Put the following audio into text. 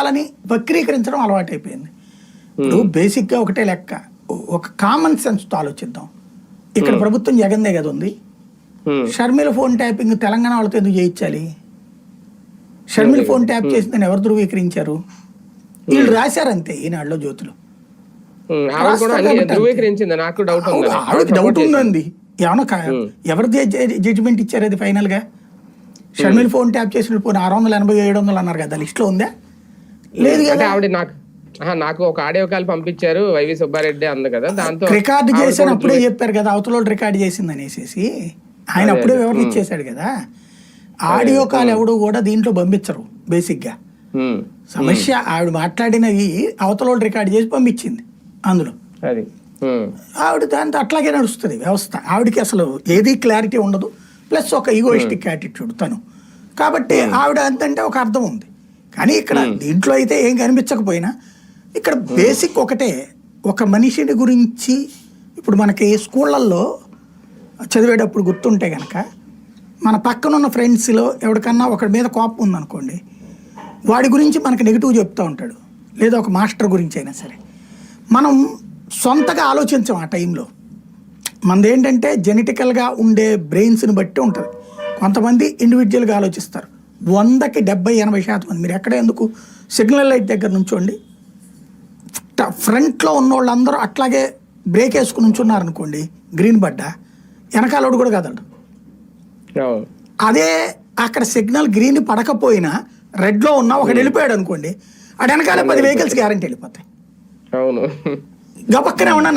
వాళ్ళని వక్రీకరించడం అలవాటైపోయింది. ఇప్పుడు బేసిక్గా ఒకటే లెక్క, ఒక కామన్ సెన్స్తో ఆలోచిద్దాం. ఇక్కడ ప్రభుత్వం జగన్దే కదా ఉంది. షర్మిల ఫోన్ ట్యాపింగ్ తెలంగాణ వాళ్ళతో ఎందుకు చేయించాలి? షర్మిల ఫోన్ ట్యాప్ చేసిందని ఎవరు ధృవీకరించారు? వీళ్ళు రాశారంతే ఈనాడులో జ్యోతులు. ఆవిడకి డౌట్ ఉందండి, ఏమన్నా ఎవరి జడ్జిమెంట్ ఇచ్చారు అది ఫైనల్ గా? షర్మిల ఫోన్ ట్యాప్ చేసిన పోనీ 680, 700 అన్నారు కదా, లిస్ట్ లో ఉందా? లేదు కదా. నాకు ఒక ఆడియో కాల్ పంపించారు వైవి సుబ్బారెడ్డి అంది కదా, దాంతో రికార్డు చేశాను అప్పుడే చెప్పారు కదా అవతల రికార్డు చేసింది అనేసి. ఆయన అప్పుడే వివరణ ఇచ్చేసాడు కదా. ఆడియో కాల్ ఎవడు కూడా దీంట్లో పంపించరు బేసిక్ గా. సమస్య ఆవిడ మాట్లాడినవి అవతల రికార్డు చేసి పంపించింది అందులో. ఆవిడ దాంతో అట్లాగే నడుస్తుంది వ్యవస్థ. ఆవిడకి అసలు ఏది క్లారిటీ ఉండదు, ప్లస్ ఒక ఈగోయిస్టిక్ యాటిట్యూడ్ తను. కాబట్టి ఆవిడ అంతంటే ఒక అర్థం ఉంది. కానీ ఇక్కడ దీంట్లో అయితే ఏం కనిపించకపోయినా ఇక్కడ బేసిక్ ఒకటే, ఒక మనిషిని గురించి ఇప్పుడు మనకి స్కూళ్ళల్లో చదివేటప్పుడు గుర్తుంటే కనుక మన పక్కనున్న ఫ్రెండ్స్లో ఎవరికన్నా ఒకరి మీద కోపం ఉందనుకోండి, వాడి గురించి మనకి నెగిటివ్ చెప్తూ ఉంటాడు, లేదా ఒక మాస్టర్ గురించి అయినా సరే. మనం సొంతగా ఆలోచించాం ఆ టైంలో. మనదేంటంటే జెనెటికల్గా ఉండే బ్రెయిన్స్ని బట్టి ఉంటుంది. కొంతమంది ఇండివిజువల్గా ఆలోచిస్తారు. 100కి 70-80% మంది. మీరు ఎక్కడ ఎందుకు సిగ్నల్ లైట్ దగ్గర నుంచోండి, ఫ్రంట్లో ఉన్న వాళ్ళందరూ అట్లాగే బ్రేక్ వేసుకుని ఉంచున్నారు అనుకోండి, గ్రీన్ పడ్డ వెనకాలోడు కూడా కదలడు. అదే అక్కడ సిగ్నల్ గ్రీన్ పడకపోయినా రెడ్లో ఉన్న ఒకటి వెళ్ళిపోయాడు అనుకోండి, ఆ వెనకాల 10 వెహికల్స్ గ్యారంటీ వెళ్ళిపోతాయి. గబక్కనే ఉన్నా